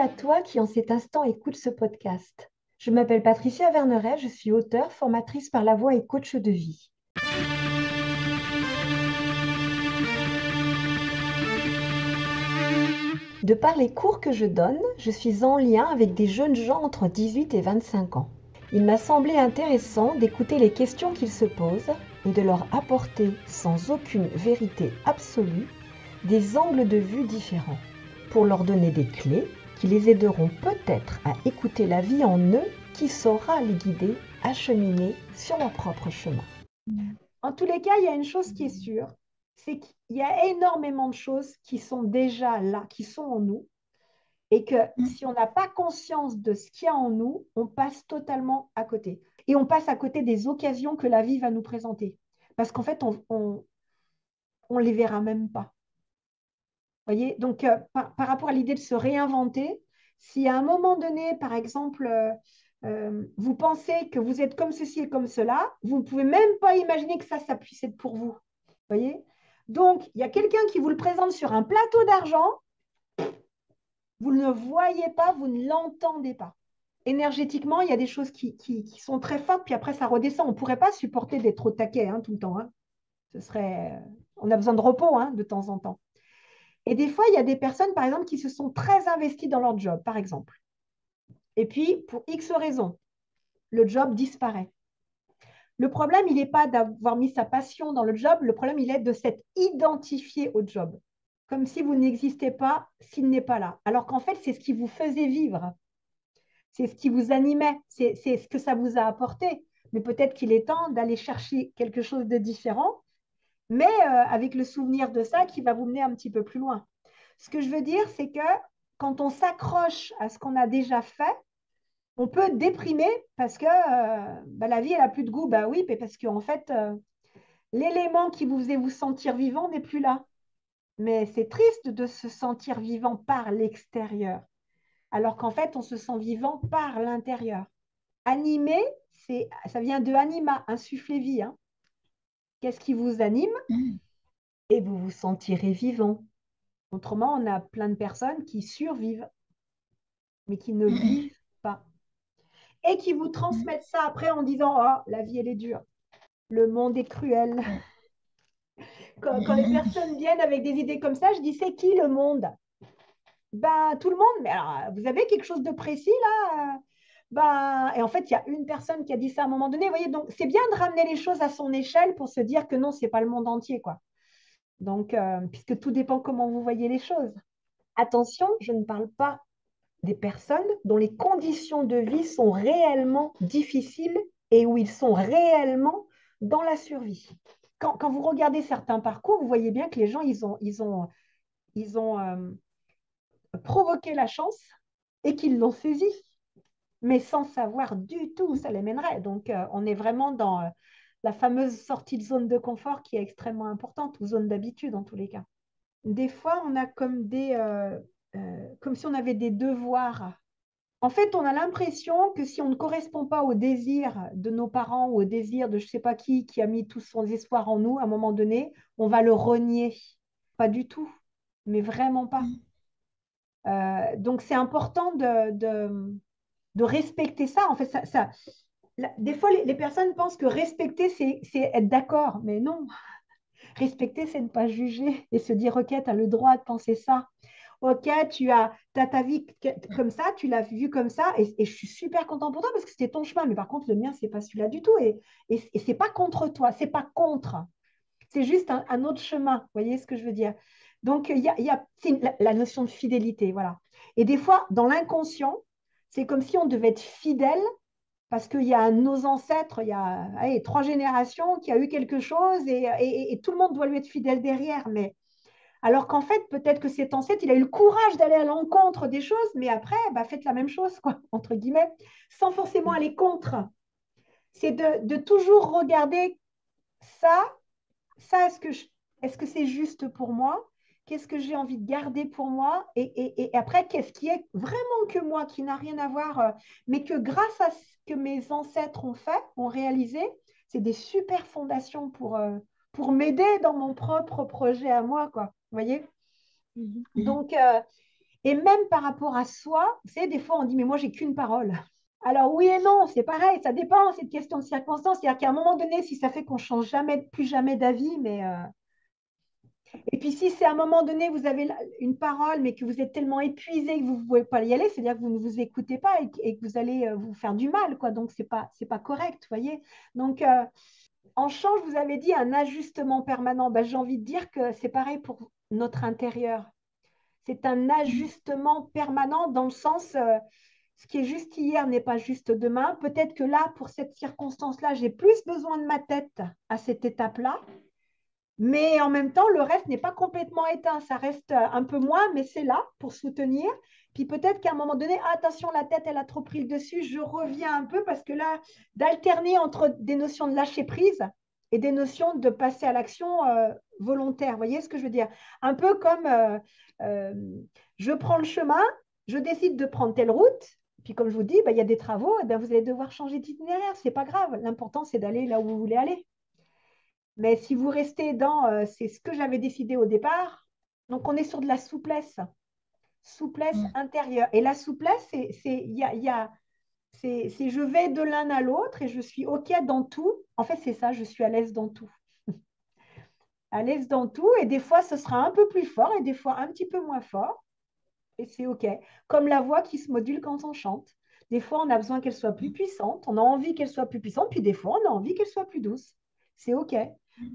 à toi qui en cet instant écoute ce podcast. Je m'appelle Patricia Verneret, je suis auteure, formatrice par la voix et coach de vie. De par les cours que je donne, je suis en lien avec des jeunes gens entre 18 et 25 ans. Il m'a semblé intéressant d'écouter les questions qu'ils se posent et de leur apporter, sans aucune vérité absolue, des angles de vue différents, pour leur donner des clés qui les aideront peut-être à écouter la vie en eux qui saura les guider à cheminer sur leur propre chemin. En tous les cas, il y a une chose qui est sûre, c'est qu'il y a énormément de choses qui sont déjà là, qui sont en nous, et que si on n'a pas conscience de ce qu'il y a en nous, on passe totalement à côté. Et on passe à côté des occasions que la vie va nous présenter. Parce qu'en fait, on les verra même pas. Voyez. Donc, par rapport à l'idée de se réinventer, si à un moment donné, par exemple, vous pensez que vous êtes comme ceci et comme cela, vous ne pouvez même pas imaginer que ça puisse être pour vous. Voyez. Donc, il y a quelqu'un qui vous le présente sur un plateau d'argent, vous ne le voyez pas, vous ne l'entendez pas. Énergétiquement, il y a des choses qui sont très fortes, puis après, ça redescend. On ne pourrait pas supporter d'être au taquet tout le temps. On a besoin de repos de temps en temps. Et des fois, il y a des personnes, par exemple, qui se sont très investies dans leur job, par exemple. Et puis, pour X raisons, le job disparaît. Le problème, il n'est pas d'avoir mis sa passion dans le job, le problème, il est de s'être identifié au job, comme si vous n'existez pas s'il n'est pas là. Alors qu'en fait, c'est ce qui vous faisait vivre, c'est ce qui vous animait, c'est ce que ça vous a apporté. Mais peut-être qu'il est temps d'aller chercher quelque chose de différent, mais avec le souvenir de ça qui va vous mener un petit peu plus loin. Ce que je veux dire, c'est que quand on s'accroche à ce qu'on a déjà fait, on peut déprimer parce que la vie, elle n'a plus de goût. Bah oui, parce qu'en fait, l'élément qui vous faisait vous sentir vivant n'est plus là. Mais c'est triste de se sentir vivant par l'extérieur, alors qu'en fait, on se sent vivant par l'intérieur. Animé, ça vient de anima, insuffler vie. Qu'est-ce qui vous anime? Et vous vous sentirez vivant. Autrement, on a plein de personnes qui survivent, mais qui ne vivent pas. Et qui vous transmettent ça après en disant, oh, la vie, elle est dure. Le monde est cruel. Quand les personnes viennent avec des idées comme ça, je dis, c'est qui le monde? Ben, tout le monde. Mais alors, vous avez quelque chose de précis là? Et en fait, il y a une personne qui a dit ça à un moment donné. Vous voyez, donc c'est bien de ramener les choses à son échelle pour se dire que non, c'est pas le monde entier, quoi. Donc, puisque tout dépend comment vous voyez les choses. Attention, je ne parle pas des personnes dont les conditions de vie sont réellement difficiles et où ils sont réellement dans la survie. Quand vous regardez certains parcours, vous voyez bien que les gens, ils ont provoqué la chance et qu'ils l'ont saisie, mais sans savoir du tout où ça les mènerait. Donc, on est vraiment dans la fameuse sortie de zone de confort qui est extrêmement importante, ou zone d'habitude en tous les cas. Des fois, on a comme si on avait des devoirs. En fait, on a l'impression que si on ne correspond pas au désir de nos parents ou au désir de je ne sais pas qui a mis tout son espoir en nous, à un moment donné, on va le renier. Pas du tout, mais vraiment pas. Donc, c'est important de respecter ça. En fait, des fois, les personnes pensent que respecter, c'est être d'accord. Mais non, respecter, c'est ne pas juger et se dire, OK, tu as le droit de penser ça. OK, tu as ta vie comme ça, tu l'as vu comme ça, et je suis super contente pour toi parce que c'était ton chemin. Mais par contre, le mien, c'est pas celui-là du tout. Et c'est pas contre toi, c'est pas contre. C'est juste un autre chemin. Vous voyez ce que je veux dire? Donc, c'est la notion de fidélité, voilà. Et des fois, dans l'inconscient, c'est comme si on devait être fidèle parce qu'il y a nos ancêtres, il y a allez, 3 générations qui a eu quelque chose et tout le monde doit lui être fidèle derrière. Mais alors qu'en fait, peut-être que cet ancêtre, il a eu le courage d'aller à l'encontre des choses, mais après, faites la même chose, quoi, entre guillemets, sans forcément aller contre. C'est de toujours regarder ça, est-ce que c'est juste pour moi? Qu'est-ce que j'ai envie de garder pour moi? Et après, qu'est-ce qui est vraiment que moi, qui n'a rien à voir, mais que grâce à ce que mes ancêtres ont fait, ont réalisé, c'est des super fondations pour m'aider dans mon propre projet à moi, quoi. Vous voyez? Donc, Et même par rapport à soi, vous savez, des fois, on dit, mais moi, j'ai qu'une parole. Alors oui et non, c'est pareil, ça dépend, c'est une question de circonstance. C'est-à-dire qu'à un moment donné, si ça fait qu'on change jamais, plus jamais d'avis, et puis si c'est à un moment donné, vous avez une parole, mais que vous êtes tellement épuisé que vous ne pouvez pas y aller, c'est-à-dire que vous ne vous écoutez pas et que vous allez vous faire du mal, quoi. Donc c'est pas correct, vous voyez. Donc en change, vous avez dit un ajustement permanent. Ben, j'ai envie de dire que c'est pareil pour notre intérieur. C'est un ajustement permanent dans le sens, ce qui est juste hier n'est pas juste demain. Peut-être que là, pour cette circonstance-là, j'ai plus besoin de ma tête à cette étape-là. Mais en même temps, le reste n'est pas complètement éteint. Ça reste un peu moins, mais c'est là pour soutenir. Puis peut-être qu'à un moment donné, ah, attention, la tête, elle a trop pris le dessus. Je reviens un peu parce que là, d'alterner entre des notions de lâcher prise et des notions de passer à l'action volontaire. Vous voyez ce que je veux dire? Un peu comme euh, je prends le chemin, je décide de prendre telle route. Puis comme je vous dis, bah, il y a des travaux, et ben, vous allez devoir changer d'itinéraire. Ce n'est pas grave. L'important, c'est d'aller là où vous voulez aller. Mais si vous restez dans c'est ce que j'avais décidé au départ, donc on est sur de la souplesse, souplesse intérieure. Et la souplesse, c'est je vais de l'un à l'autre et je suis OK dans tout. En fait, c'est ça, je suis à l'aise dans tout. À l'aise dans tout. Et des fois, ce sera un peu plus fort et des fois un petit peu moins fort. Et c'est OK. Comme la voix qui se module quand on chante. Des fois, on a besoin qu'elle soit plus puissante. On a envie qu'elle soit plus puissante. Puis des fois, on a envie qu'elle soit plus douce. C'est OK.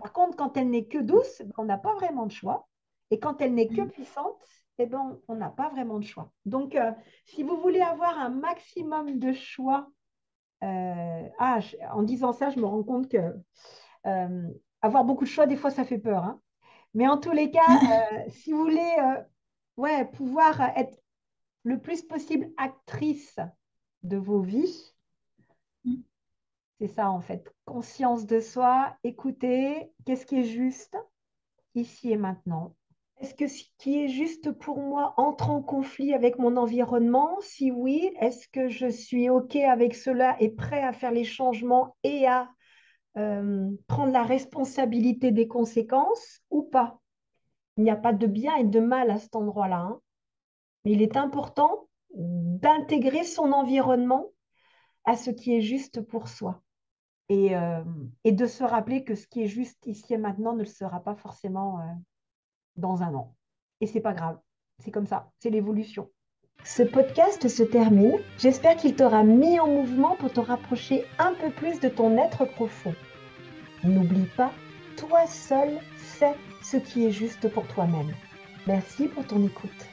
Par contre, quand elle n'est que douce, on n'a pas vraiment de choix. Et quand elle n'est que puissante, eh ben, on n'a pas vraiment de choix. Donc, si vous voulez avoir un maximum de choix, en disant ça, je me rends compte que avoir beaucoup de choix, des fois, ça fait peur. Hein. Mais en tous les cas, si vous voulez ouais, pouvoir être le plus possible actrice de vos vies, c'est ça en fait. Conscience de soi, écouter, qu'est-ce qui est juste ici et maintenant. Est-ce que ce qui est juste pour moi entre en conflit avec mon environnement? Si oui, est-ce que je suis OK avec cela et prêt à faire les changements et à prendre la responsabilité des conséquences ou pas? Il n'y a pas de bien et de mal à cet endroit-là. Hein. Mais il est important d'intégrer son environnement à ce qui est juste pour soi. Et de se rappeler que ce qui est juste ici et maintenant ne le sera pas forcément dans un an. Et c'est pas grave, c'est comme ça, c'est l'évolution. Ce podcast se termine. J'espère qu'il t'aura mis en mouvement pour te rapprocher un peu plus de ton être profond. N'oublie pas, toi seul sais ce qui est juste pour toi-même. Merci pour ton écoute.